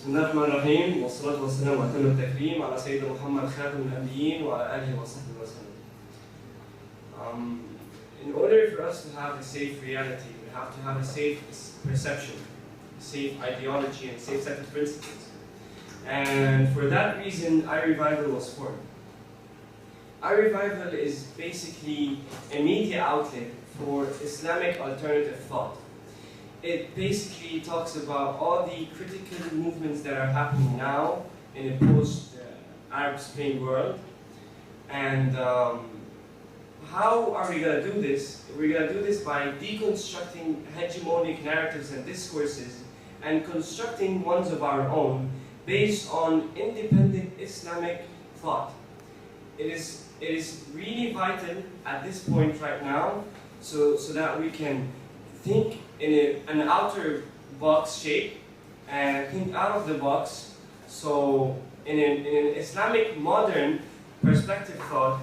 بسم الله الرحمن الرحيم والصلاة والسلام وأتم التكريم على سيدنا محمد خاتم الأنبيين وعلى آله وصحبه وسلم. In order for us to have a safe reality, we have to have a safe perception, a safe ideology, and a safe set of principles. And for that reason, iRevival was formed. iRevival is basically a media outlet for Islamic alternative thought. It basically talks about all the critical movements that are happening now in a post-Arab Spring world. And how are we going to do this? We're going to do this by deconstructing hegemonic narratives and discourses and constructing ones of our own based on independent Islamic thought. It is really vital at this point right now so that we can think in an outer box shape and think out of the box. So in an Islamic modern perspective thought,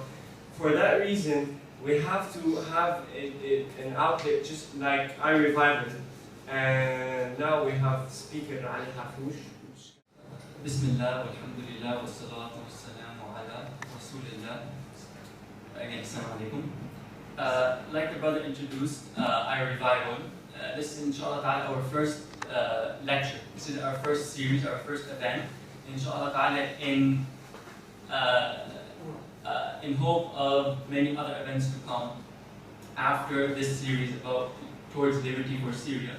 for that reason, we have to have an outlet just like iRevival. And now we have speaker Ali Harfouch. Bismillah, walhamdulillah, wassalatu wassalamu ala rasulillah. Again, assalamu alaikum. Like the brother introduced, iRevival. This is inshallah ta'ala our first lecture. This is our first series, our first event. Inshallah ta'ala in hope of many other events to come after this series about towards liberty for Syria.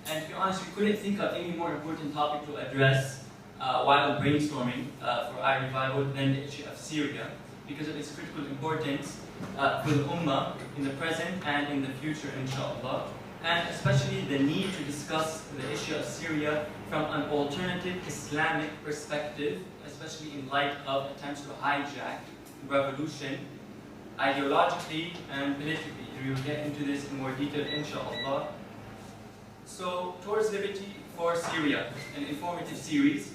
And to be honest, we couldn't think of any more important topic to address while brainstorming for iRevival than the issue of Syria, because of its critical importance for the Ummah in the present and in the future, inshallah. And especially the need to discuss the issue of Syria from an alternative Islamic perspective, especially in light of attempts to hijack the revolution ideologically and politically. We will get into this in more detail, inshallah. So, Towards Liberty for Syria, an informative series.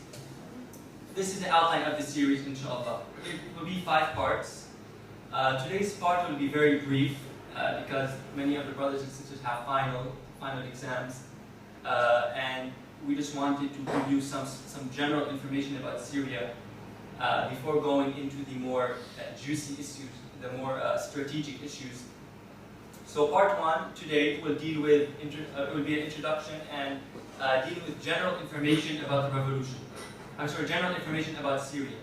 This is the outline of the series, inshallah. It will be 5 parts. Today's part will be very brief because many of the brothers and sisters have final exams, and we just wanted to give you some general information about Syria before going into the more juicy issues, the more strategic issues. So part 1 today will deal with will be an introduction and dealing with general information about the revolution. General information about Syria.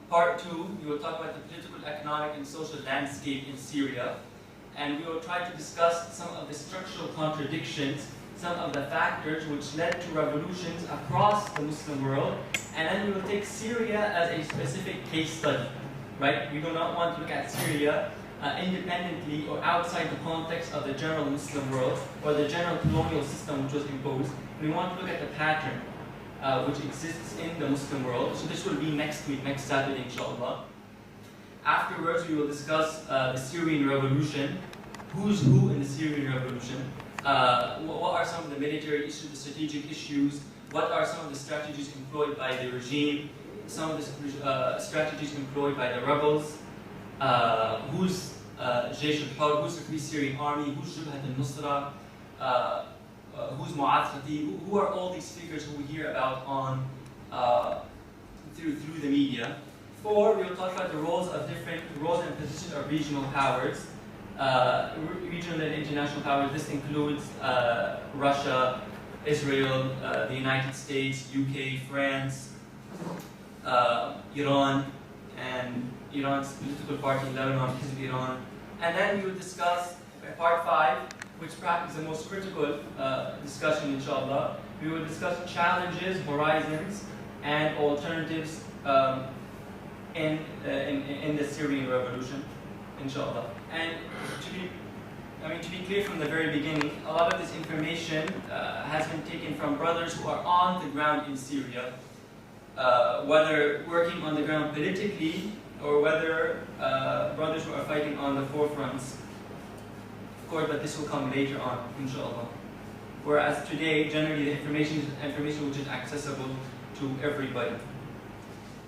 Part 2, we will talk about the political, economic, and social landscape in Syria, and we will try to discuss some of the structural contradictions, some of the factors which led to revolutions across the Muslim world, and then we will take Syria as a specific case study, right? We do not want to look at Syria independently or outside the context of the general Muslim world or the general colonial system which was imposed. We want to look at the pattern which exists in the Muslim world. So this will be next week, next Saturday, inshallah. Afterwards, we will discuss the Syrian Revolution. Who's who in the Syrian Revolution? What are some of the military issues, the strategic issues? What are some of the strategies employed by the regime? Some of the strategies employed by the rebels? Who's Jaysh al-Hur? Who's the Free Syrian Army? Who's Jabhat al-Nusra? Who's Mu'adh Khatib? Who are all these figures who we hear about on through the media? 4, we will talk about the roles and positions of regional powers, regional and international powers. This includes Russia, Israel, the United States, UK, France, Iran, and Iran's political party, Lebanon, Iran. And then we will discuss part 5, which perhaps is the most critical discussion, inshallah. We will discuss challenges, horizons, and alternatives in the Syrian Revolution, inshallah. And to be clear from the very beginning, a lot of this information has been taken from brothers who are on the ground in Syria, whether working on the ground politically or whether brothers who are fighting on the forefronts. Of course, but this will come later on, inshallah. Whereas today, generally, the information is information which is accessible to everybody.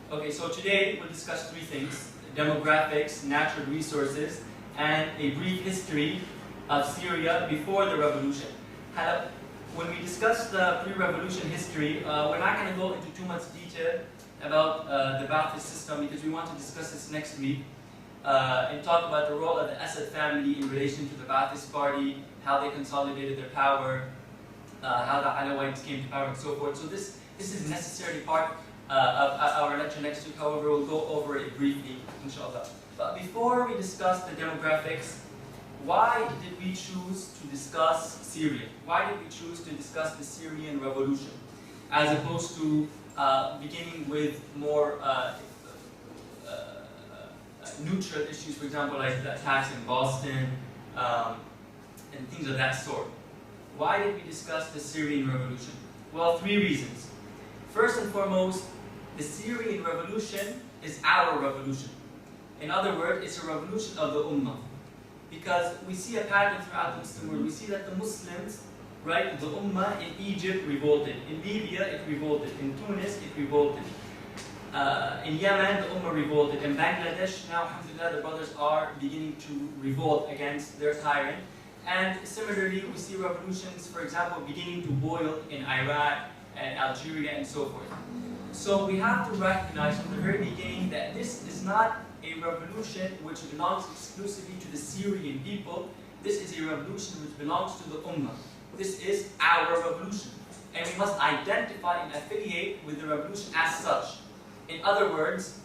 Okay, so today we'll discuss 3 things: demographics, natural resources, and a brief history of Syria before the revolution. when we discuss the pre-revolution history, we're not going to go into too much detail about the Ba'athist system because we want to discuss this next week and talk about the role of the Assad family in relation to the Ba'athist party, how they consolidated their power, how the Alawites came to power, and so forth. So this is necessarily part of our lecture next week. However, we'll go over it briefly, inshallah. But before we discuss the demographics, why did we choose to discuss Syria? Why did we choose to discuss the Syrian Revolution, as opposed to beginning with more neutral issues, for example, like the attacks in Boston and things of that sort? Why did we discuss the Syrian Revolution? Well, 3 reasons. First and foremost, the Syrian Revolution is our revolution. In other words, it's a revolution of the Ummah. Because we see a pattern throughout the Muslim world. We see that the Muslims, right, the Ummah in Egypt revolted. In Libya, it revolted. In Tunis, it revolted. In Yemen, the Ummah revolted. In Bangladesh, now, alhamdulillah, the brothers are beginning to revolt against their tyrant. And similarly, we see revolutions, for example, beginning to boil in Iraq and Algeria and so forth. So we have to recognize from the very beginning that this is not a revolution which belongs exclusively to the Syrian people. This is a revolution which belongs to the Ummah. This is our revolution. And we must identify and affiliate with the revolution as such. In other words,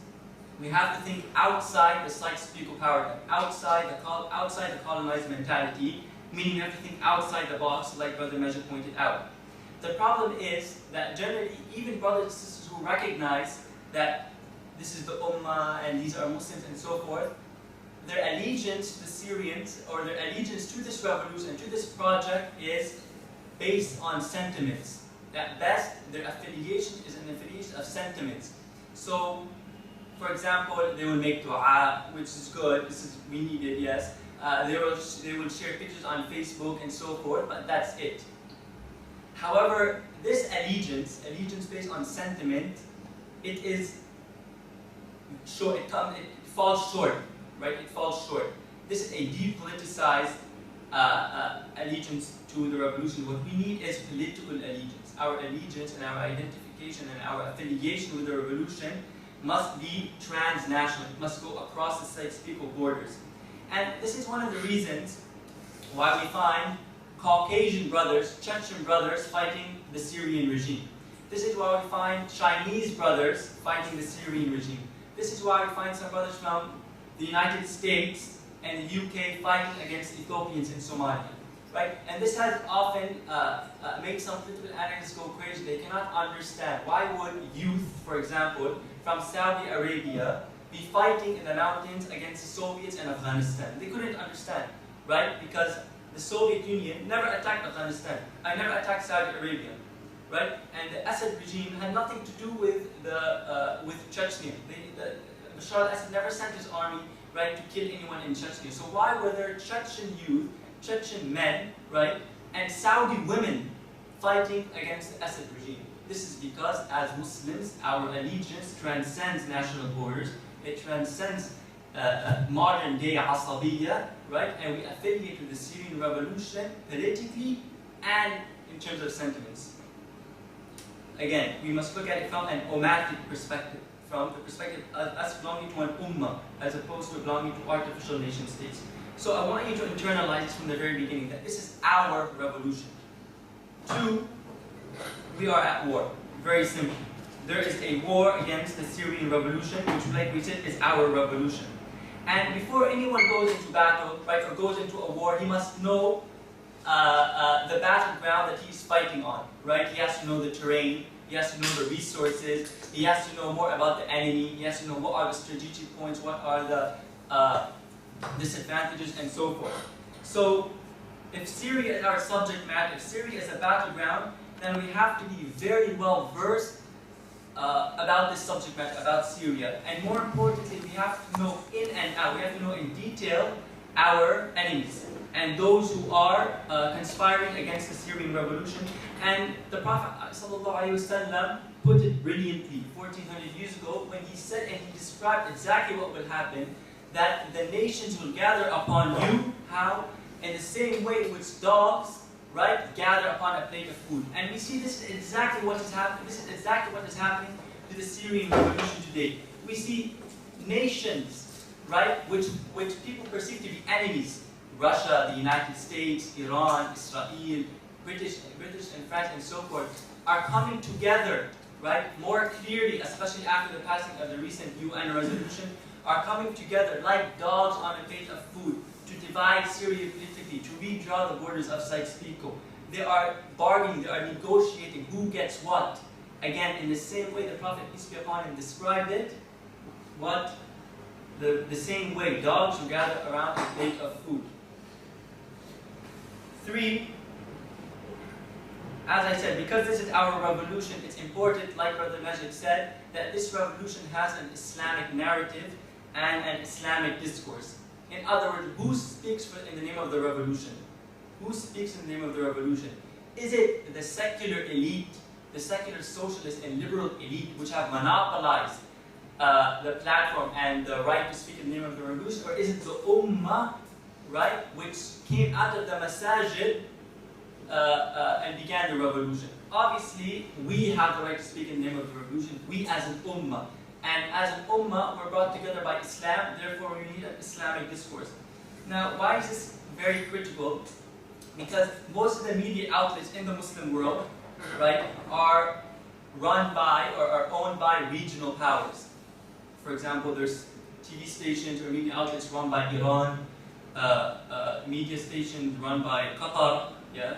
we have to think outside the Sykes-Picot paradigm, outside the colonized mentality, meaning we have to think outside the box, like Brother Majid pointed out. The problem is that generally, even brothers and sisters who recognize that this is the Ummah and these are Muslims and so forth, their allegiance to the Syrians or their allegiance to this revolution and to this project is based on sentiments. At best, their affiliation is an affiliation of sentiments. So, for example, they will make dua, which is good. We need it, yes. They will share pictures on Facebook and so forth, but that's it. However, this allegiance based on sentiment, it falls short, right? It falls short. This is a depoliticized allegiance to the revolution. What we need is political allegiance. Our allegiance and our identification and our affiliation with the revolution must be transnational. It must go across the Sykes-Picot borders. And this is one of the reasons why we find Caucasian brothers, Chechen brothers fighting the Syrian regime. This is why we find Chinese brothers fighting the Syrian regime. This is why we find some brothers from the United States and the UK fighting against Ethiopians in Somalia. Right? And this has often made some political analysts go crazy. They cannot understand why would youth, for example, from Saudi Arabia be fighting in the mountains against the Soviets in Afghanistan. They couldn't understand, right? Because the Soviet Union never attacked Afghanistan. I never attacked Saudi Arabia, right? And the Assad regime had nothing to do with Chechnya. Bashar al-Assad never sent his army, right, to kill anyone in Chechnya. So why were there Chechen youth, Chechen men, right, and Saudi women fighting against the Assad regime? This is because, as Muslims, our allegiance transcends national borders. It transcends modern-day asabiyya, right? And we affiliate with the Syrian Revolution politically and in terms of sentiments. Again, we must look at it from an ummatic perspective, from the perspective of us belonging to an ummah, as opposed to belonging to artificial nation states. So I want you to internalize from the very beginning that this is our revolution. 2, we are at war. Very simple. There is a war against the Syrian Revolution, which, like we said, is our revolution. And before anyone goes into battle, right, or goes into a war, he must know the battleground that he's fighting on, right? He has to know the terrain, he has to know the resources, he has to know more about the enemy, he has to know what are the strategic points, what are the disadvantages, and so forth. So, if Syria is our subject matter, if Syria is a battleground, then we have to be very well versed about this subject matter, about Syria. And more importantly, we have to know in and out, we have to know in detail our enemies and those who are conspiring against the Syrian Revolution. And the Prophet ﷺ put it brilliantly 1400 years ago when he said, and he described exactly what will happen, that the nations will gather upon you, how? In the same way which dogs right, gather upon a plate of food. And we see this is exactly what is happening. This is exactly what is happening to the Syrian Revolution today. We see nations, right, which people perceive to be enemies. Russia, the United States, Iran, Israel, British and France and so forth, are coming together, right, more clearly, especially after the passing of the recent UN resolution, are coming together like dogs on a plate of food to divide Syria politically, to redraw the borders of Sykes-Picot. They are bargaining, they are negotiating who gets what. Again, in the same way the Prophet, peace be upon him, described it, the same way, dogs who gather around a plate of food. 3, as I said, because this is our revolution, it's important, like Brother Majid said, that this revolution has an Islamic narrative and an Islamic discourse. In other words, who speaks in the name of the revolution? Who speaks in the name of the revolution? Is it the secular elite, the secular socialist and liberal elite, which have monopolized the platform and the right to speak in the name of the revolution, or is it the ummah, right, which came out of the masajid and began the revolution? Obviously, we have the right to speak in the name of the revolution, we as an ummah. And as an ummah, we're brought together by Islam, therefore we need an Islamic discourse. Now, why is this very critical? Because most of the media outlets in the Muslim world, right, are run by or are owned by regional powers. For example, there's TV stations or media outlets run by Iran, media stations run by Qatar, yeah,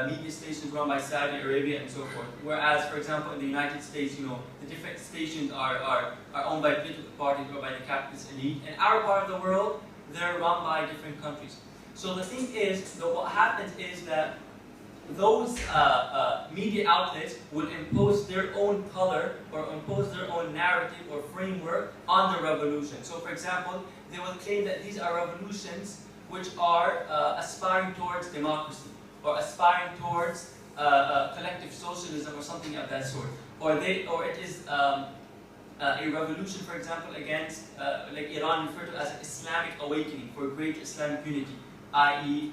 media stations run by Saudi Arabia and so forth. Whereas, for example, in the United States, you know, the different stations are owned by political parties or by the capitalist elite. In our part of the world, they're run by different countries. So the thing is, what happens is that those media outlets will impose their own color or impose their own narrative or framework on the revolution. So, for example, they will claim that these are revolutions which are aspiring towards democracy, or aspiring towards collective socialism or something of that sort. Or it is a revolution, for example, against, like Iran referred to as an Islamic awakening for greater Islamic unity, i.e.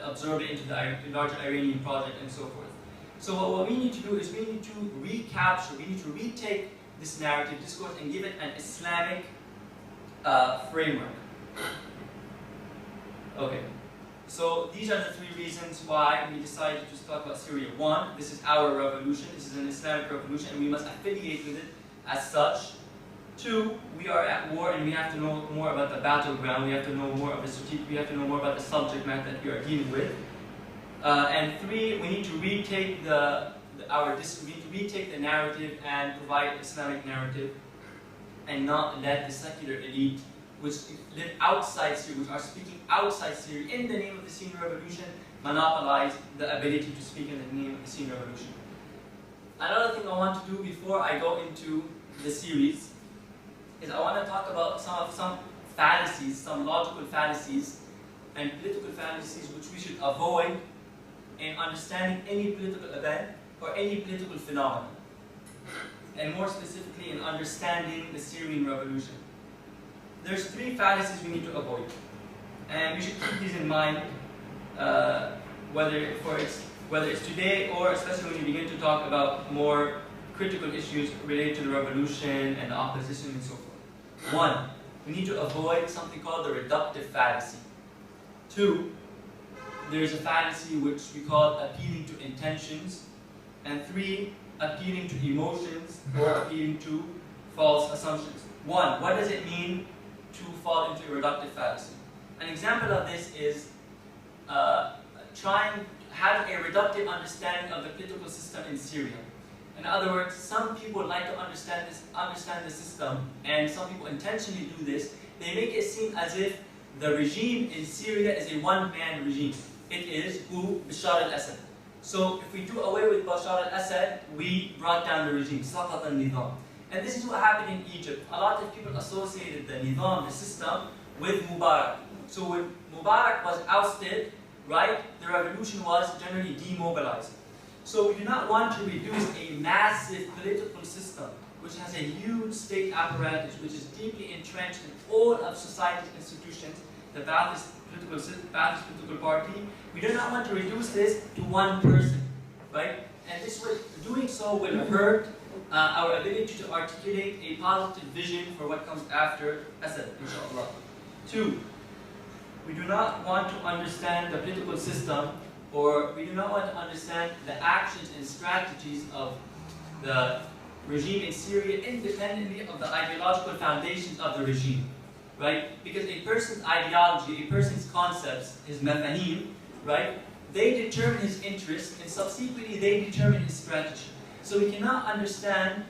absorb it into the larger Iranian project and so forth. So what we need to do is we need to recapture, we need to retake this narrative discourse and give it an Islamic framework. Okay. So these are the 3 reasons why we decided to talk about Syria. 1, this is our revolution, this is an Islamic revolution, and we must affiliate with it as such. 2, we are at war and we have to know more about the battleground, we have to know more of the strategic, we have to know more about the subject matter that we are dealing with. And 3, we need to retake we need to retake the narrative and provide Islamic narrative, and not let the secular elite which live outside Syria, which are speaking outside Syria in the name of the Syrian Revolution, monopolize the ability to speak in the name of the Syrian Revolution. Another thing I want to do before I go into the series is I want to talk about some fallacies, some logical fallacies and political fallacies which we should avoid in understanding any political event or any political phenomenon, and more specifically in understanding the Syrian Revolution. There's 3 fallacies we need to avoid, and we should keep these in mind whether it's today or especially when you begin to talk about more critical issues related to the revolution and the opposition and so forth. 1, we need to avoid something called the reductive fallacy. 2, there's a fallacy which we call appealing to intentions. And 3, appealing to emotions or appealing to false assumptions. 1, what does it mean to fall into a reductive fallacy? An example of this is trying to have a reductive understanding of the political system in Syria. In other words, some people like to understand the system, and some people intentionally do this. They make it seem as if the regime in Syria is a one-man regime. It is who? Bashar al-Assad. So if we do away with Bashar al-Assad, we brought down the regime, saqat al-nizam. And this is what happened in Egypt. A lot of people associated the nizam, the system, with Mubarak. So when Mubarak was ousted, right, the revolution was generally demobilized. So we do not want to reduce a massive political system which has a huge state apparatus, which is deeply entrenched in all of society's institutions, the Ba'athist political party, we do not want to reduce this to one person, right? And doing so will hurt our ability to articulate a positive vision for what comes after Assad, inshallah. 2, we do not want to understand the political system, or we do not want to understand the actions and strategies of the regime in Syria independently of the ideological foundations of the regime, right? Because a person's ideology, a person's concepts, his mafanim, right? They determine his interests, and subsequently they determine his strategy. So we cannot understand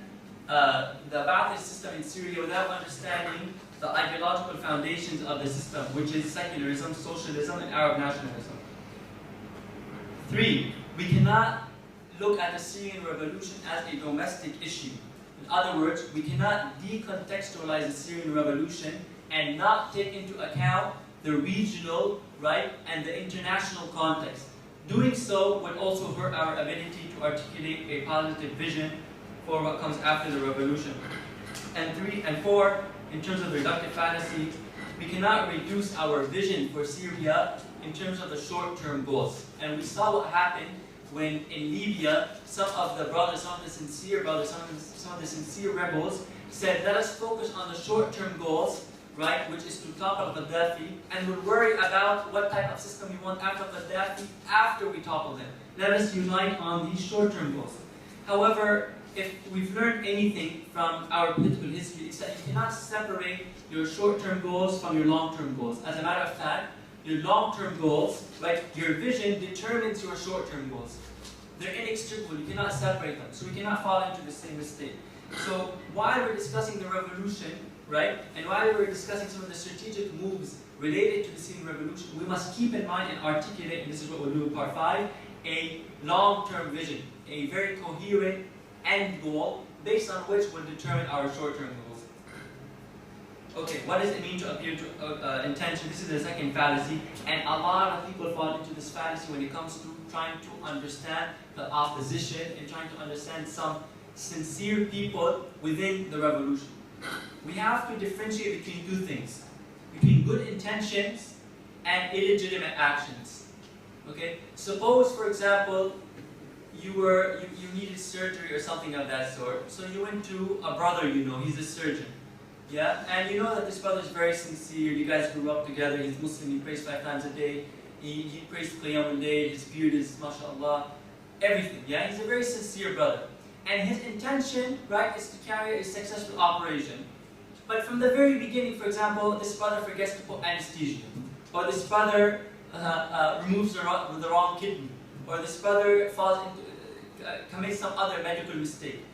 the Ba'athist system in Syria without understanding the ideological foundations of the system, which is secularism, socialism, and Arab nationalism. 3, we cannot look at the Syrian Revolution as a domestic issue. In other words, we cannot decontextualize the Syrian Revolution and not take into account the regional, right, and the international context. Doing so would also hurt our ability to articulate a positive vision for what comes after the revolution. And 4, in terms of the reductive fallacy, we cannot reduce our vision for Syria in terms of the short-term goals. And we saw what happened when in Libya, some of the brothers, some of the sincere brothers, some of the sincere rebels said, let us focus on the short-term goals, right, which is to topple Gaddafi, and we'll worry about what type of system we want after Gaddafi after we topple him. Let us unite on these short-term goals. However, if we've learned anything from our political history, it's that you cannot separate your short-term goals from your long-term goals. As a matter of fact, your long-term goals, right, your vision determines your short-term goals. They're inextricable, you cannot separate them. So we cannot fall into the same mistake. So while we're discussing the revolution, right, and while we're discussing some of the strategic moves related to the Syrian Revolution, we must keep in mind and articulate, and this is what we'll do in part 5, a long-term vision, a very coherent end goal based on which will determine our short-term goals. Okay, what does it mean to appeal to intention? This is the second fallacy, and a lot of people fall into this fallacy when it comes to trying to understand the opposition and trying to understand some sincere people within the revolution. We have to differentiate between two things, between good intentions and illegitimate actions. Okay? Suppose, for example, you needed surgery or something of that sort, so you went to a brother you know, he's a surgeon. Yeah? And you know that this brother is very sincere, you guys grew up together, he's Muslim, he prays 5 times a day, he prays Qiyam al-Layl, his beard is mashallah, everything, yeah? He's a very sincere brother. And his intention, right, is to carry a successful operation. But from the very beginning, for example, this brother forgets to put anesthesia, or this brother removes the wrong kidney, or this brother commits some other medical mistake.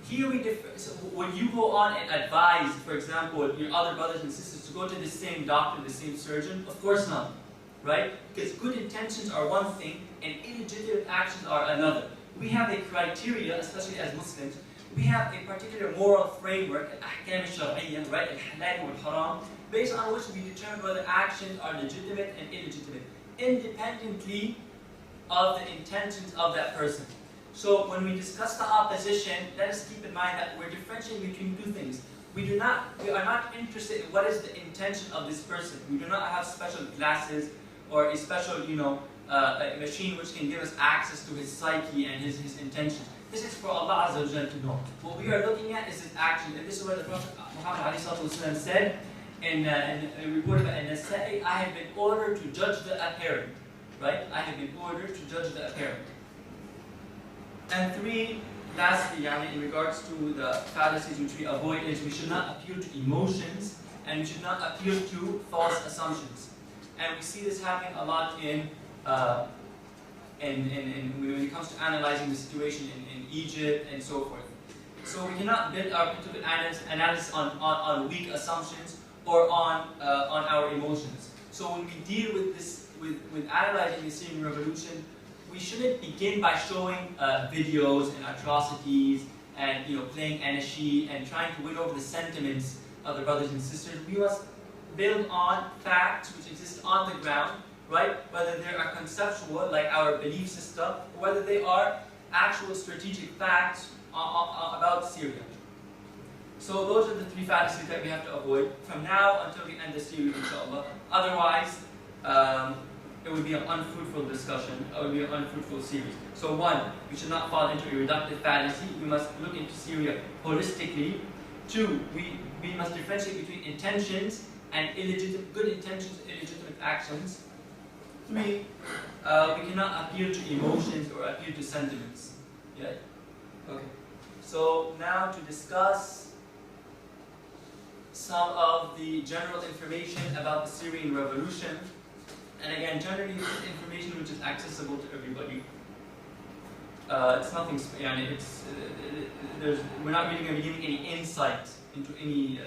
Here we differ. So would you go on and advise, for example, your other brothers and sisters to go to the same doctor, the same surgeon? Of course not, right? Because good intentions are one thing, and illegitimate actions are another. We have a criteria, especially as Muslims, we have a particular moral framework, al-ahkam al-shar'iyya, right, al-halal wal-haram, based on which we determine whether actions are legitimate and illegitimate, independently of the intentions of that person. So when we discuss the opposition, let us keep in mind that we're differentiating between two things. We are not interested in what is the intention of this person. We do not have special glasses or a special, a machine which can give us access to his psyche and his intentions. This is for Allah Azza wa Jalla to know. What we are looking at is his action, and this is what the Prophet Muhammad said in reported by An-Nasa'i, I have been ordered to judge the apparent. Right? I have been ordered to judge the apparent. And 3, lastly, in regards to the fallacies which we avoid, is we should not appeal to emotions and we should not appeal to false assumptions. And we see this happening a lot when it comes to analyzing the situation in Egypt and so forth. So we cannot build our political analysis on weak assumptions or on our emotions. So when we deal with this, with analyzing the Syrian Revolution, we shouldn't begin by showing videos and atrocities and playing anashid and trying to win over the sentiments of the brothers and sisters. We must build on facts which exist on the ground, right? Whether they are conceptual, like our belief system, or whether they are actual strategic facts about Syria. So those are the three fallacies that we have to avoid from now until we end the series, inshallah. Otherwise, it would be an unfruitful discussion, it would be an unfruitful series. So one, we should not fall into a reductive fallacy. We must look into Syria holistically. Two, we must differentiate between intentions and good intentions and illegitimate actions. Three, we cannot appeal to emotions or appeal to sentiments. Yeah? Okay. So now to discuss some of the general information about the Syrian Revolution. And again, generally this is information which is accessible to everybody. It's nothing, we're not really going to be giving any insight into any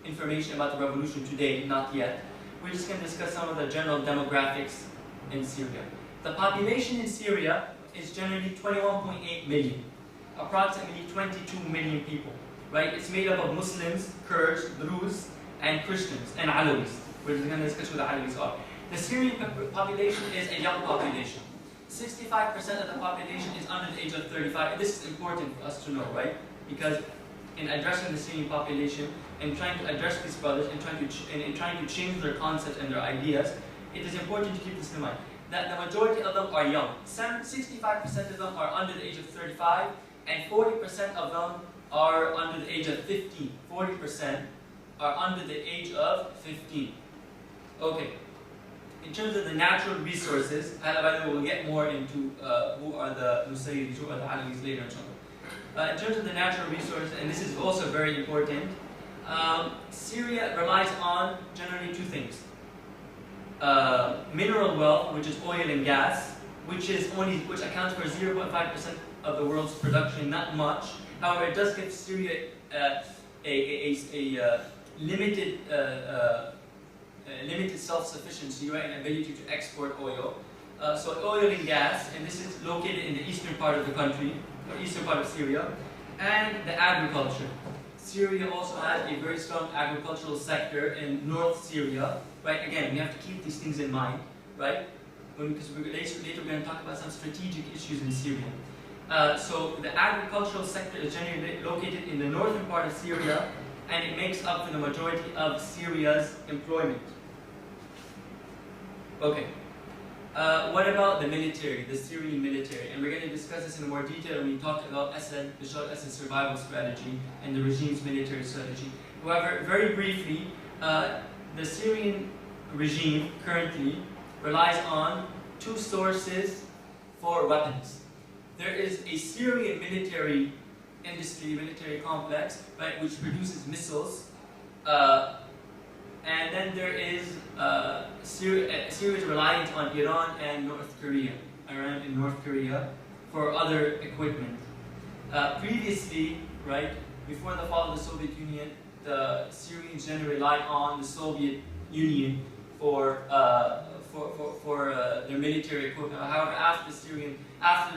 information about the revolution today, not yet. We're just going to discuss some of the general demographics in Syria. The population in Syria is generally 21.8 million, approximately 22 million people, right? It's made up of Muslims, Kurds, Druze, and Christians, and Alawis. We're just going to discuss who the Alawis are. The Syrian population is a young population. 65% of the population is under the age of 35, and this is important for us to know, right? Because in addressing the Syrian population and trying to address these brothers and trying to change their concepts and their ideas, it is important to keep this in mind. That the majority of them are young. 65% of them are under the age of 35, and 40% of them are under the age of 15. 40% are under the age of 15. Okay. In terms of the natural resources, by the way, we'll get more into who are the Nusayris, who are the Alawis later, inshallah. In terms of the natural resources, and this is also very important, Syria relies on generally two things. Mineral wealth, which is oil and gas, which accounts for 0.5% of the world's production, not much. However, it does give Syria a limited self-sufficiency, right, and ability to export oil. So oil and gas, and this is located in the eastern part of the country, or eastern part of Syria, and the agriculture. Syria also has a very strong agricultural sector in North Syria, right? Again, we have to keep these things in mind, right? Because later we're going to talk about some strategic issues in Syria. So the agricultural sector is generally located in the northern part of Syria, and it makes up for the majority of Syria's employment. Okay. What about the military, the Syrian military? And we're going to discuss this in more detail when we talk about Assad, Bashar al-Assad's survival strategy and the regime's military strategy. However, very briefly, the Syrian regime currently relies on two sources for weapons. There is a Syrian military industry, military complex, right, which produces missiles, and then there is Syria's reliance on Iran and North Korea, for other equipment. Previously, right, before the fall of the Soviet Union, the Syrians generally relied on the Soviet Union for their military equipment. However, after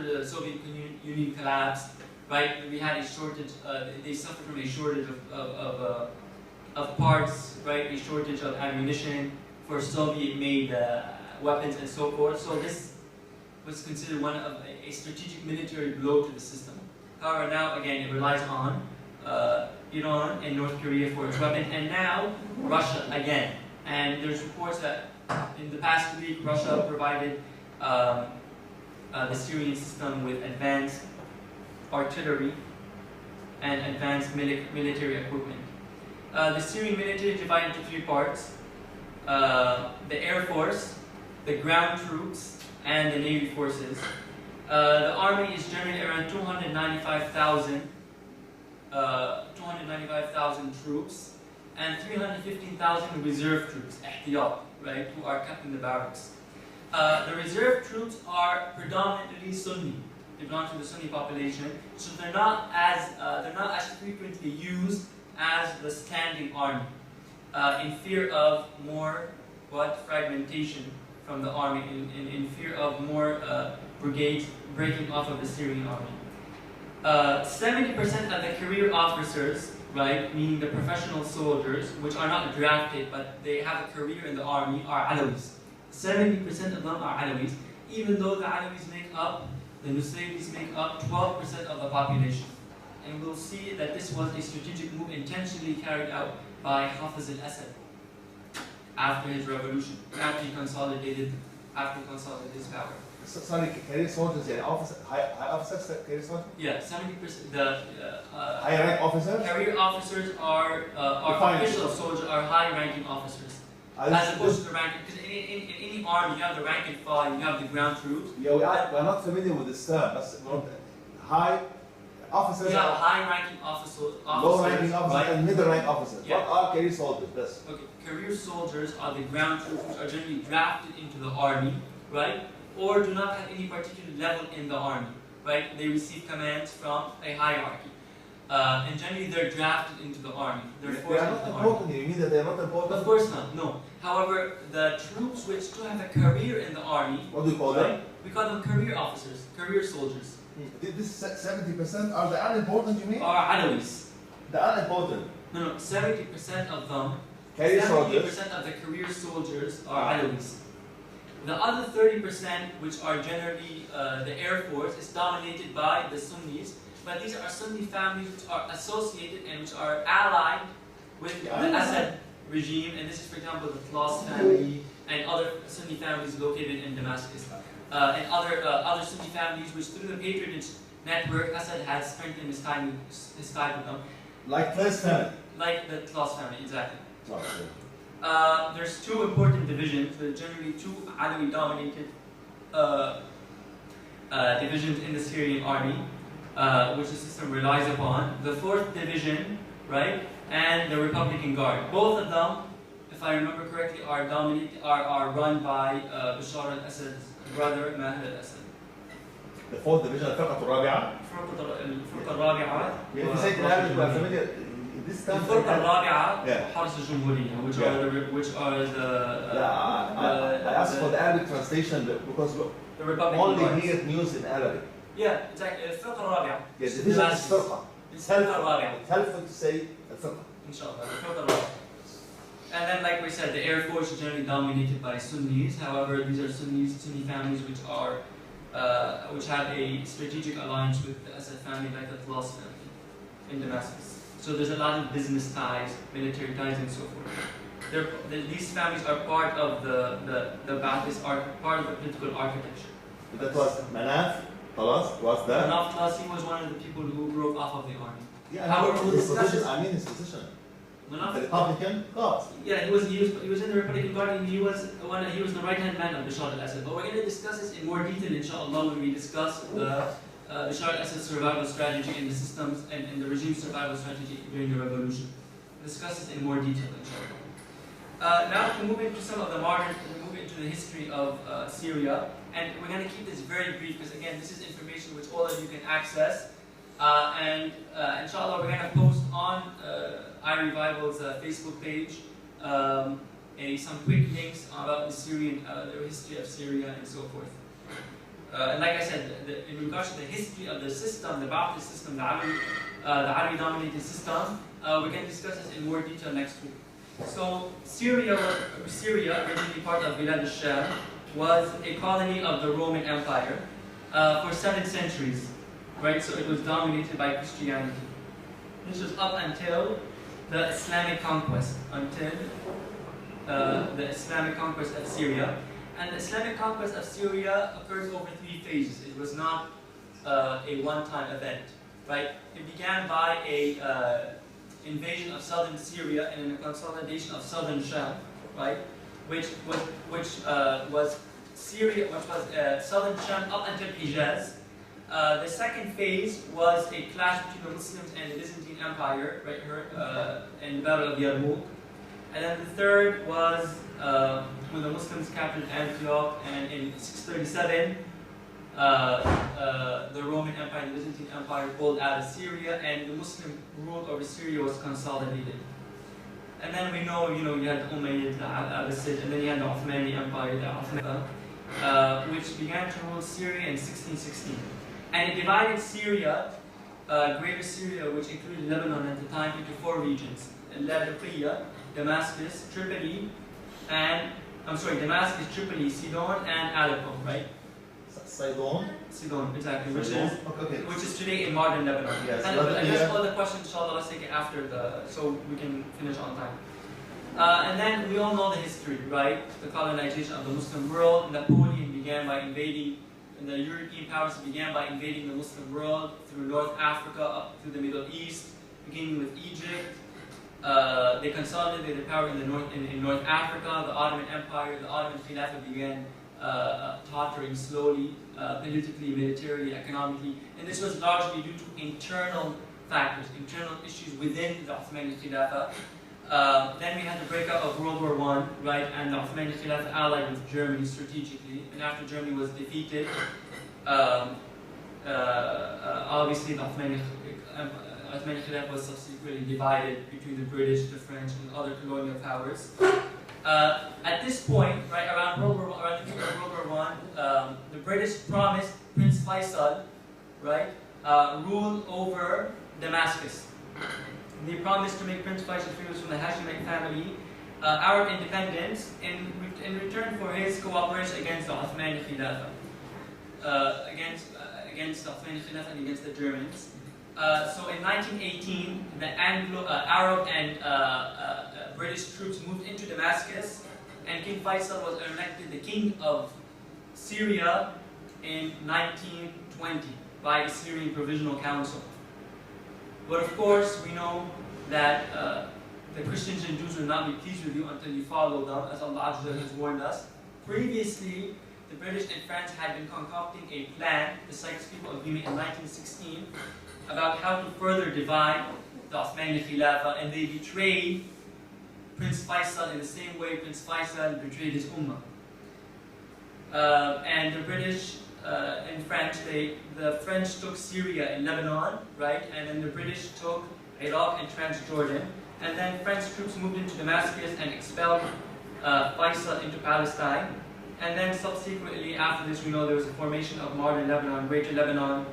the Soviet Union collapsed, right, we had a shortage. They suffered from a shortage of parts, right, a shortage of ammunition for Soviet-made weapons and so forth. So this was considered one of a strategic military blow to the system. However, now again it relies on Iran and North Korea for its weapons, and now Russia again. And there's reports that in the past week Russia provided the Syrian system with advanced artillery and advanced military equipment. The Syrian military is divided into three parts: the Air Force, the ground troops, and the Navy forces. The army is generally around 295,000 troops, and 315,000 reserve troops, ihtiyat, right, who are kept in the barracks. The reserve troops are predominantly Sunni. They belong to the Sunni population, so they're not as frequently used as the standing army, in fear of more fragmentation from the army, in fear of more brigades breaking off of the Syrian army. 70% of the career officers, right, meaning the professional soldiers, which are not drafted but they have a career in the army, are Alawis. 70% of them are Alawis, even though the Alawis the Nusayris make up 12% of the population. And we'll see that this was a strategic move intentionally carried out by Hafiz al-Assad after his revolution, after he consolidated his power. Sorry, career soldiers, يعني high officers, career soldiers? Yeah, 70%. The high rank officers? career officers are official soldiers, are high-ranking officers. As opposed to the ranking, because in any army you have the rank and file, you have the ground troops. Yeah, we are not familiar with this term. That's high officers. You have high-ranking officers, low-ranking officers, right? and middle-rank officers. Yeah. What are career soldiers? Yes. Okay, career soldiers are the ground troops which are generally drafted into the army, right? Or do not have any particular level in the army, right? They receive commands from a hierarchy. And generally they're drafted into the army. They are not important. You mean that they are not important? Of course not, no. However, the troops which do have a career in the army, what do you call them? We call them career officers, career soldiers. This 70% are the unimportant, you mean? Are Alawis. The unimportant. No, 70% of them, career 70% soldiers. of the career soldiers are Alawis. The other 30%, which are generally the Air Force, is dominated by the Sunnis. But these are Sunni families which are associated and which are allied with the Assad regime. And this is, for example, the Tlass family and other Sunni families located in Damascus. And other Sunni families which, through the patronage network, Assad has strengthened his tie with them. Like Tlass family. Like the Tlass family, exactly. Okay. There's two important divisions. There are generally two Alawi-dominated divisions in the Syrian army, which the system relies upon. The 4th division, right, and the Republican Guard. Both of them, if I remember correctly, are run by Bashar al-Assad's brother, Maher al-Assad. The 4th division, الفرقة الرابعة. الفرقة الرابعة. If you say in Arabic, we are familiar. This time. الفرقة الرابعة Yeah. حرس الجمهورية, which are the I asked for the Arabic translation because the Republican only Guards. hear news in Arabic. Yeah, exactly. الفرقة الرابعة. Yeah, the division is فرقة. It's الفرقة الرابعة. It's helpful to say الفرقة. Inshallah, الفرقة الرابعة. And then, like we said, the Air Force is generally dominated by Sunnis. However, these are Sunni families which have a strategic alliance with the Assad family, like the Tlass family in Damascus. So there's a lot of business ties, military ties, and so forth. These families are part of the Ba'athist, are part of the political architecture. That was Manaf, Talas, was that? Manaf Talas, he was one of the people who broke off of the army. Yeah, However, his position, I mean his position. The Republican cause. Yeah, he was in the Republican Guard, and he was the right-hand man of Bashar al-Assad. But we're going to discuss this in more detail, inshallah, when we discuss the Bashar al-Assad's survival strategy and the systems and the regime's survival strategy during the revolution. We'll discuss this in more detail, inshallah. Now to move into the history of Syria, and we're going to keep this very brief because again, this is information which all of you can access. Inshallah, we're going to post on iRevival's Facebook page some quick links about the history of Syria and so forth. And like I said, in regards to the history of the system, the Ba'athist system, the Alawi-dominated system, we can discuss this in more detail next week. So Syria, originally part of Bilad al-Sham, was a colony of the Roman Empire for 7 centuries. Right, so it was dominated by Christianity. This was up until the Islamic conquest, the Islamic conquest of Syria. And the Islamic conquest of Syria occurred over 3 phases. It was not a one-time event, right? It began by a invasion of southern Syria and a consolidation of southern Sham, right? Which was southern Sham up until Hijaz. The second phase was a clash between the Muslims and the Byzantine Empire, right here, in the Battle of Yarmouk. And then the third was when the Muslims captured Antioch, and in 637, the Roman Empire and the Byzantine Empire pulled out of Syria, and the Muslim rule over Syria was consolidated. And then we know, you had the Umayyad, the Abbasid, and then you had the Ottoman Empire, which began to rule Syria in 1616. And it divided Syria, Greater Syria, which included Lebanon at the time, into 4 regions: Laodiqiyah, Damascus, Tripoli, Sidon, and Aleppo, right? Sidon. Sidon, exactly, Okay. which is today in modern Lebanon. Yes. And we'll address all the questions, inshallah, let's take it after so we can finish on time. And then we all know the history, right? The colonization of the Muslim world. Napoleon began by invading, and the European powers began by invading the Muslim world through North Africa up through the Middle East, beginning with Egypt. They consolidated their power in North Africa. The Ottoman Empire, the Ottoman Khilafah began tottering slowly, politically, militarily, economically, and this was largely due to internal factors, internal issues within the Ottoman Khilafah. Then we had the breakout of World War I, right, and the Ottoman Khilafah allied with Germany strategically, and after Germany was defeated, obviously the Ottoman Khilafah was subsequently divided between the British, the French, and other colonial powers. At this point, right, around the beginning of World War I, the British promised Prince Faisal, right, rule over Damascus. They promised to make Prince Faisal famous from the Hashemite family, Arab independence, in return for his cooperation against the Ottoman Khilafah, against the Ottoman Khilafah and against the Germans. So in 1918, the Arab and British troops moved into Damascus, and King Faisal was elected the king of Syria in 1920 by the Syrian Provisional Council. But of course, we know that the Christians and Jews will not be pleased with you until you follow them, as Allah has warned us. Previously, the British and France had been concocting a plan, the Sykes-Picot Agreement in 1916, about how to further divide the Ottoman Khilafah, and they betrayed Prince Faisal in the same way Prince Faisal betrayed his Ummah. And the British and French, the French took Syria and Lebanon, right? And then the British took Iraq and Transjordan. And then French troops moved into Damascus and expelled Faisal into Palestine. And then subsequently, after this, we know there was a formation of modern Lebanon, Greater Lebanon.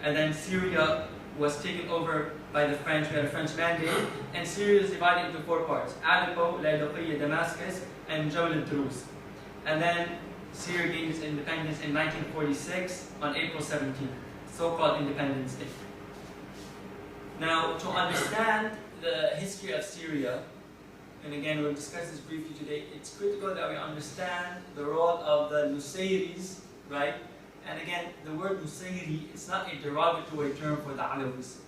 And then Syria was taken over by the French. We had a French mandate. And Syria is divided into 4 parts: Aleppo, Laodiqiyya, Damascus, and Jabal al-Druze. And then Syria gained its independence in 1946 on April 17th, so-called Independence Day. Now, to understand the history of Syria, and again we'll discuss this briefly today, it's critical that we understand the role of the Nusayris, right? And again, the word Nusayri, it's not a derogatory term for the Alawis,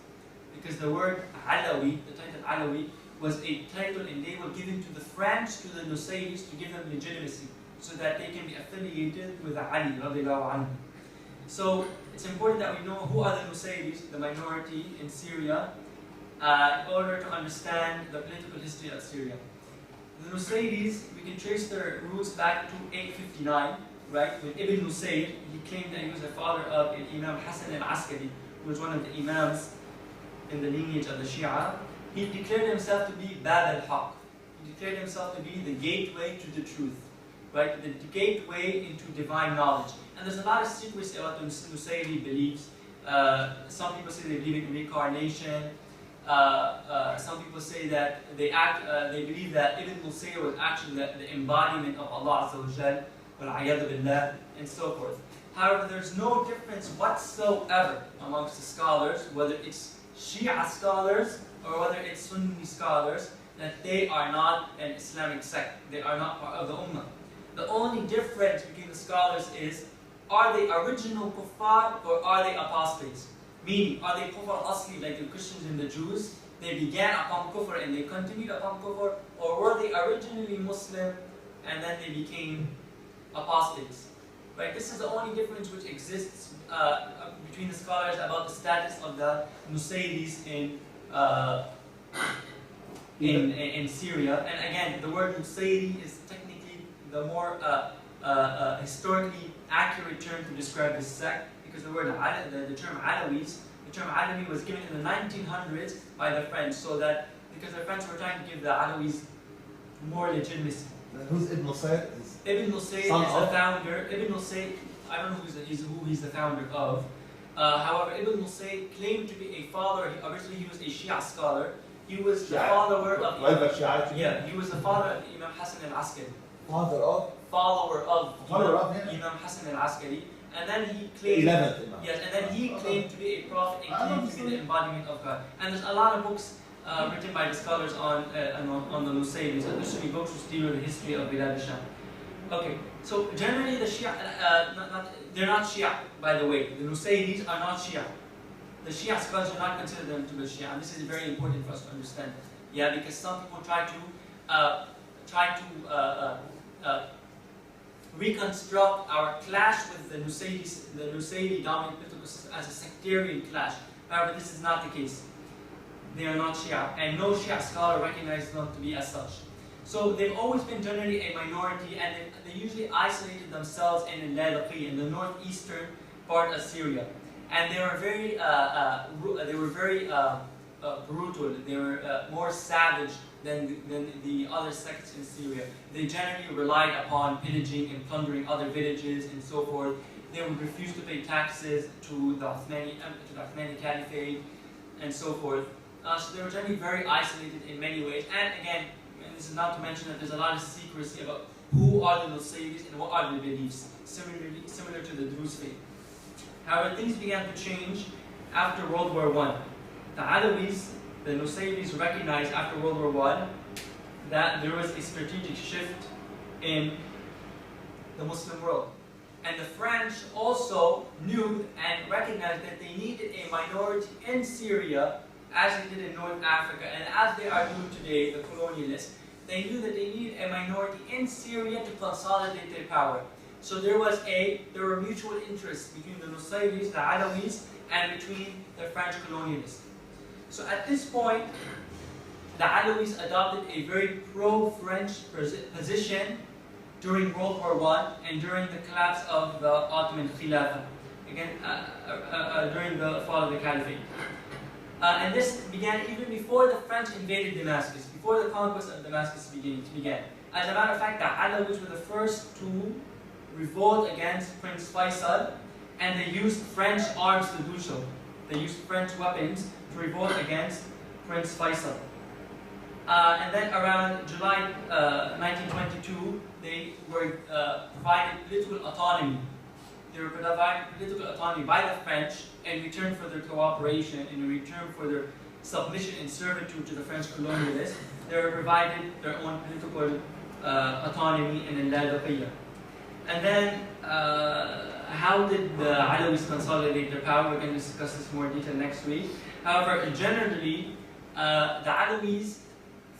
because the word Alawi, the title Alawi, was a title and they were given to the French, to the Nusayris, to give them legitimacy, so that they can be affiliated with Ali radiallahu anhu. So it's important that we know who are the Nusayris, the minority in Syria, in order to understand the political history of Syria. The Nusayris, we can trace their roots back to 859, right? With Ibn Nusayr, he claimed that he was the father of Imam Hassan al-Askari, who was one of the Imams in the lineage of the Shia. He declared himself to be Bab al-Haq. He declared himself to be the gateway to the truth, right? The gateway into divine knowledge. And there's a lot of secrecy about the Nusayri beliefs. Some people say they believe in reincarnation. Some people say that they believe that Ibn Nusayr was actually the embodiment of Allah Azza wa Jal, wal-'ayadu billah, and so forth. However, there's no difference whatsoever amongst the scholars, whether it's Shia scholars or whether it's Sunni scholars, that they are not an Islamic sect. They are not part of the Ummah. The only difference between the scholars is, are they original kuffar or are they apostates? Meaning, are they kufr asli like the Christians and the Jews? They began upon kufr and they continued upon kufr, or were they originally Muslim and then they became apostates? Right? This is the only difference which exists between the scholars about the status of the Nusayris in Syria. And again, the word Nusayri is technically the more historically accurate term to describe this sect, because the term Alawi was given in the 1900s by the French, so that because the French were trying to give the Alawis more legitimacy. Who's Ibn Nusayr? Ibn Nusayr is the founder. Ibn Nusayr, I don't know who he's the founder of. However, Ibn Nusayr claimed to be a father. Originally, he was a Shia scholar. He was the follower of he was the father of Imam Hassan al-Askari. Follower of Imam Hassan al-Askari. And then he claimed, 11th Imam. yes, and then he claimed to be a prophet and claimed to be the embodiment of God. And there's a lot of books written by the scholars on the Nusayris, and there should be books which deal with the history of Bilad al-Sham. Okay, so generally the Shia, they're not Shia, by the way. The Nusayris are not Shia. The Shia scholars do not consider them to be Shia, and this is very important for us to understand. Yeah, because some people try to reconstruct our clash with the Nusayri dominant political system as a sectarian clash. However, this is not the case. They are not Shia, and no Shia scholar recognizes them to be as such. So they've always been generally a minority, and they usually isolated themselves in Al-Laqi, in the northeastern part of Syria. And they were very brutal. They were more savage than the other sects in Syria. They generally relied upon pillaging and plundering other villages and so forth. They would refuse to pay taxes to the Uthmani Caliphate and so forth. So they were generally very isolated in many ways. And again, this is not to mention that there's a lot of secrecy about who are the Nusayris and what are their beliefs, similar to the Druze faith. However, things began to change after World War I. The Alawis, the Nusayris, recognized after World War I that there was a strategic shift in the Muslim world. And the French also knew and recognized that they needed a minority in Syria, as they did in North Africa, and as they are doing today, the colonialists. They knew that they needed a minority in Syria to consolidate their power. So there were mutual interests between the Nusayris, the Alawis, and between the French colonialists. So at this point, the Alawis adopted a very pro-French position during World War I and during the collapse of the Ottoman Khilafah, again, during the fall of the Caliphate. And this began even before the French invaded Damascus, before the conquest of Damascus began. As a matter of fact, the Alawis were the first to revolt against Prince Faisal, and they used French arms to do so. They used French weapons to revolt against Prince Faisal. And then around July 1922, they were provided political autonomy. They were provided political autonomy by the French in return for their cooperation, in return for their submission and servitude to the French colonialists. They were provided their own political autonomy in Al-Laqiyya. And then, how did the Alawis consolidate their power? We're going to discuss this in more detail next week. However, generally, the Alawis,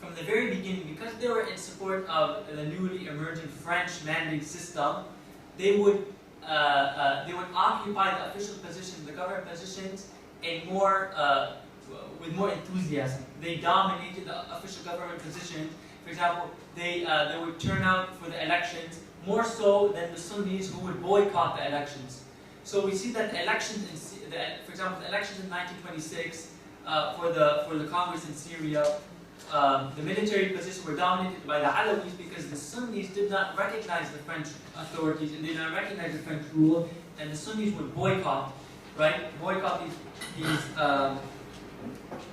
from the very beginning, because they were in support of the newly emerging French mandate system, they would occupy the official positions, the government positions, with more enthusiasm. They dominated the official government positions. For example, they would turn out for the elections more so than the Sunnis, who would boycott the elections. So we see that elections, for example, the elections in 1926 for the Congress in Syria, the military positions were dominated by the Alawis because the Sunnis did not recognize the French authorities and did not recognize the French rule, and the Sunnis would boycott, these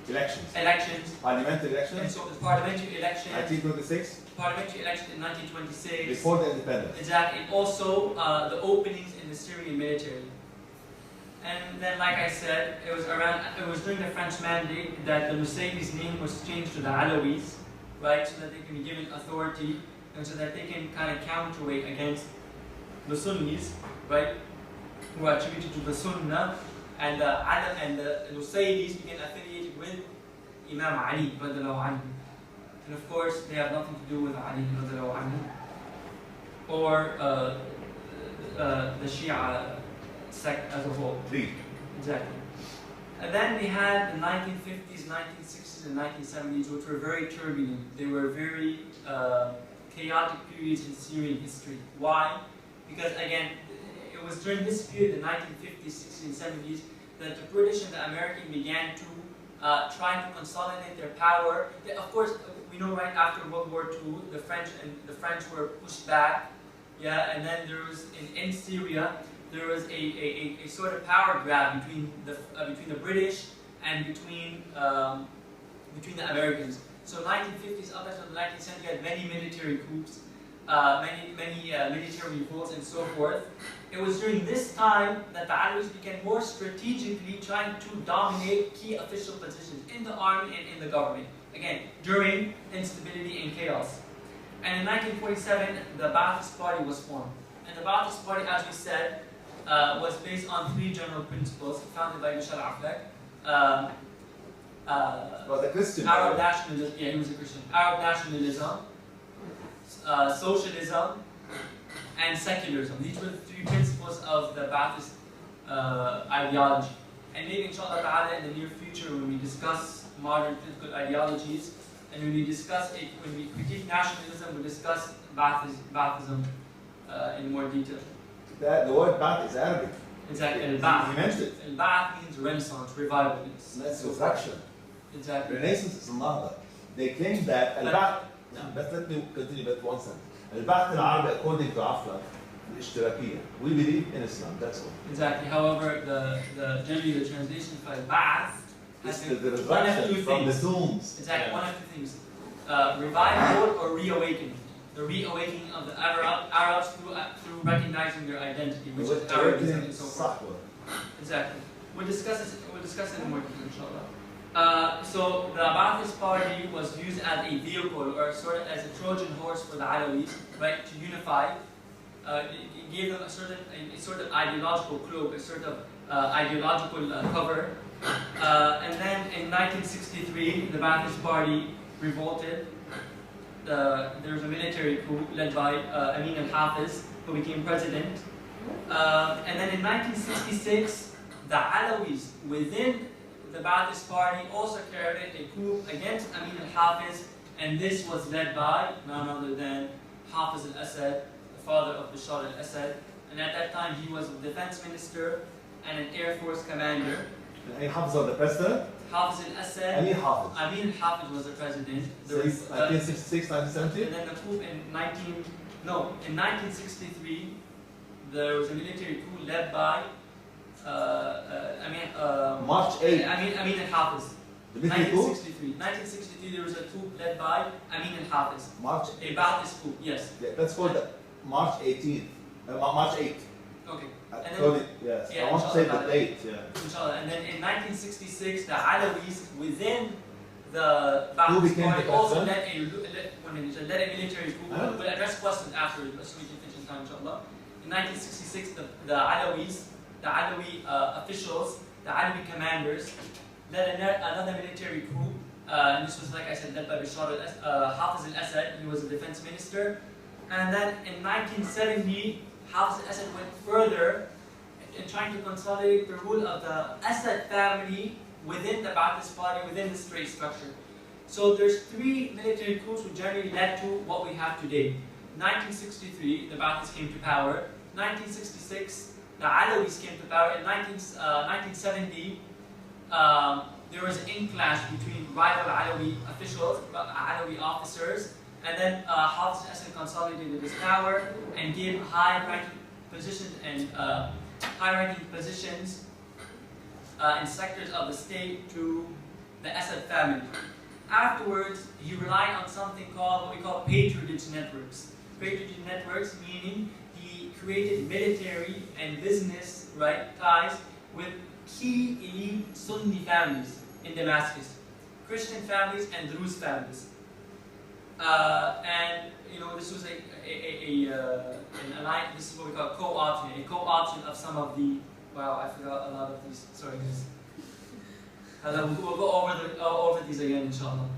elections. Parliamentary elections. And so the parliamentary election. 1926. Parliamentary election in 1926. Before the independence. Exactly. And also the openings in the Syrian military. And then, like I said, it was during the French mandate that the Nusayri's name was changed to the Alawis, right, so that they can be given authority and so that they can kind of counterweight against the Sunnis, right, who are attributed to the Sunnah, and the Nusayris became affiliated with Imam Ali, radiallahu anhu. And of course, they have nothing to do with Ali, radiallahu anhu, or the Shia sect as a whole. Exactly. And then we had the 1950s, 1960s, and 1970s, which were very turbulent. They were very chaotic periods in Syrian history. Why? Because again, it was during this period, the 1950s, 60s, and 70s, that the British and the Americans began to try to consolidate their power. Of course, we know right after World War II, the French were pushed back. Yeah, and then there was in Syria, there was a sort of power grab between the British and between the Americans. So 1950s up until the 1970s, you had many military coups. many military revolts and so forth. It was during this time that the Alawis began more strategically trying to dominate key official positions in the army and in the government. Again, during instability and chaos. And in 1947, the Ba'athist Party was formed. And the Ba'athist Party, as we said, was based on 3 general principles founded by Michel Aflaq. Was a Christian. Arab nationalism, yeah, he was a Christian. Arab nationalism, socialism, and secularism. These were the 3 principles of the Ba'athist ideology. And maybe inshallah ta'ala in the near future when we discuss modern political ideologies and when we discuss it, when we critique nationalism, we'll discuss Ba'athism in more detail. The word Ba'ath is Arabic. Exactly. You Al-Ba'ath. mentioned it. Al-Ba'ath means renaissance, revival. That's resurrection. Exactly. Renaissance is another. They claim that Al-Ba'ath. But let me continue but one sentence. Al-Ba'ath al-Arabi, according to Aflaq, الاشتراكية. We believe in Islam, that's all. Exactly. However, generally the translation for Ba'ath has The one of resurrection 2 from the things. tombs. Exactly, one of 2 things. Revival or reawakening. The reawakening of the Arabs through recognizing their identity, which is Arabism and so forth. Exactly. We'll discuss it in more detail, inshallah. So the Ba'athist Party was used as a vehicle or sort of as a Trojan horse for the Alawis, right, to unify. It gave them a sort of ideological cloak, a sort of ideological cover. And then in 1963, the Ba'athist Party revolted. There was a military coup led by Amin al-Hafiz, who became president. And then in 1966, the Alawis within the Ba'athist Party also carried a coup against Amin al-Hafiz, and this was led by none other than Hafiz al-Assad, the father of Bashar al-Assad. And at that time, he was a defense minister and an air force commander. And Hafiz was the president? Hafiz al-Assad. Amin Hafiz. Amin al-Hafiz was the president. Since 1966, 1970? And then the coup in 1963, there was a military coup led by March 8th. Amin al-Hafiz. The military coup? 1963, there was a coup led by Amin al-Hafiz. March. A Ba'athist coup, yes. Yeah, that's called March 18th. March 8th. Okay. Yes. Yeah, I want to say the date. Yeah. Inshallah. And then in 1966, the Alawis within the Ba'athist Party also led a military coup. We'll address questions afterwards, but so we can finish in time, inshallah. In 1966, the Alawis, the Alawi officials, the Alawi commanders, led another military coup. And this was, like I said, led by Bashar Hafiz al-Assad. He was a defense minister. And then in 1970, Hafiz al-Assad went further in trying to consolidate the rule of the Assad family within the Ba'athist Party, within the state structure. So there's 3 military coups which generally led to what we have today. 1963, the Ba'athists came to power. 1966, the Alawis came to power. In 1970, there was an in-clash between rival Alawi officials, Alawi officers, and then Hafiz al-Assad consolidated his power and gave high-ranking positions in sectors of the state to the Assad family. Afterwards, he relied on something called what we call patronage networks. Patronage networks meaning he created military and business ties with key elite Sunni families in Damascus, Christian families and Druze families. And this was an alliance. This is what we call co-option, a co-option of some of the. Wow, I forgot a lot of these. Sorry, guys. We'll go over these again, inshallah.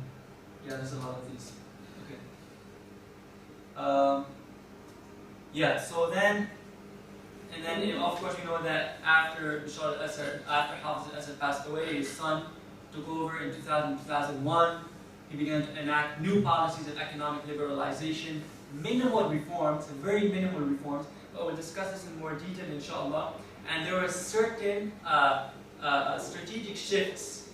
Yeah, there's a lot of these. Okay. So then, of course we know that after Bashar al-Assad, after Hafiz al-Assad passed away, his son took over in 2001. He began to enact new policies of economic liberalization, minimal reforms, very minimal reforms, but we'll discuss this in more detail, inshallah. And there were certain strategic shifts,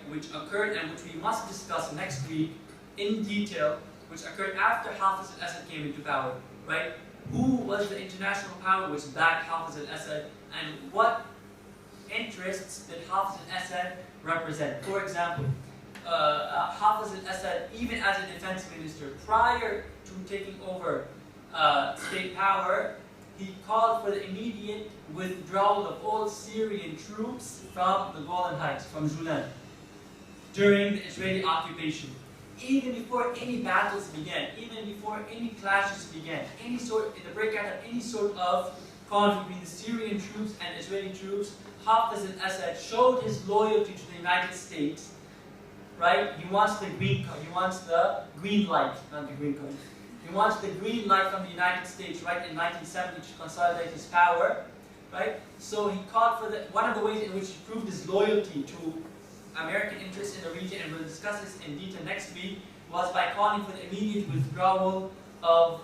which occurred and which we must discuss next week in detail, which occurred after Hafiz al-Assad came into power, Who was the international power which backed Hafiz al-Assad, and what interests did Hafiz al-Assad represent? For example, Hafiz al-Assad, even as a defense minister, prior to taking over state power, he called for the immediate withdrawal of all Syrian troops from the Golan Heights, from Julan, during the Israeli occupation. Even before any battles began, even before any clashes began, the breakout of any sort of conflict between the Syrian troops and Israeli troops, Hafez al-Assad showed his loyalty to the United States. Right? He wants the green light, not the green card. He wants the green light from the United States, right, in 1970 to consolidate his power, right? So he called for one of the ways in which he proved his loyalty to American interests in the region, and we'll discuss this in detail next week, was by calling for the immediate withdrawal of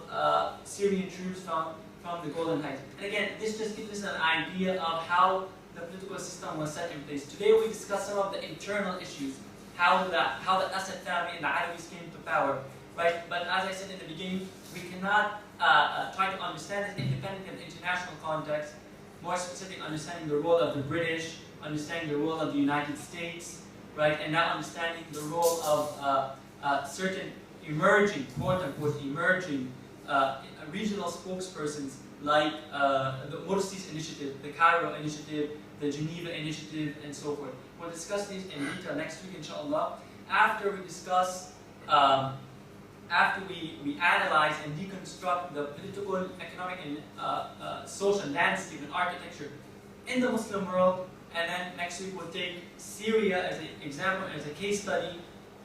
Syrian troops from the Golan Heights. And again, this just gives us an idea of how the political system was set in place. Today we discuss some of the internal issues, how the Assad family and the Alawis came to power, right? But as I said in the beginning, we cannot try to understand this independent of international context, more specifically understanding the role of the British, understanding the role of the United States, right? And now understanding the role of certain emerging, quote-unquote, emerging regional spokespersons like the Morsi's initiative, the Cairo initiative, the Geneva initiative, and so forth. We'll discuss these in detail next week, inshallah. After we discuss, after we analyze and deconstruct the political, economic, and social landscape and architecture in the Muslim world, and then next week we'll take Syria as an example, as a case study,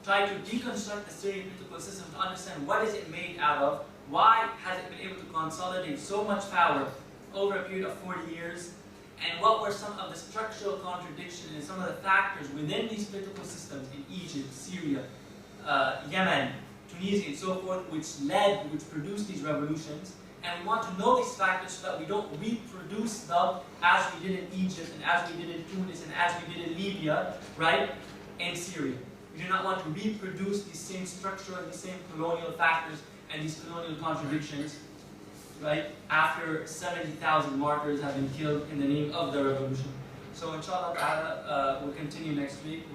try to deconstruct the Syrian political system to understand what is it made out of, why has it been able to consolidate so much power over a period of 40 years, and what were some of the structural contradictions and some of the factors within these political systems in Egypt, Syria, Yemen, Tunisia, and so forth, which produced these revolutions. And we want to know these factors so that we don't reproduce them as we did in Egypt, and as we did in Tunis, and as we did in Libya, right, and Syria. We do not want to reproduce these same structural, these same colonial factors and these colonial contradictions, right, after 70,000 martyrs have been killed in the name of the revolution. So inshallah ta'ala, we'll continue next week.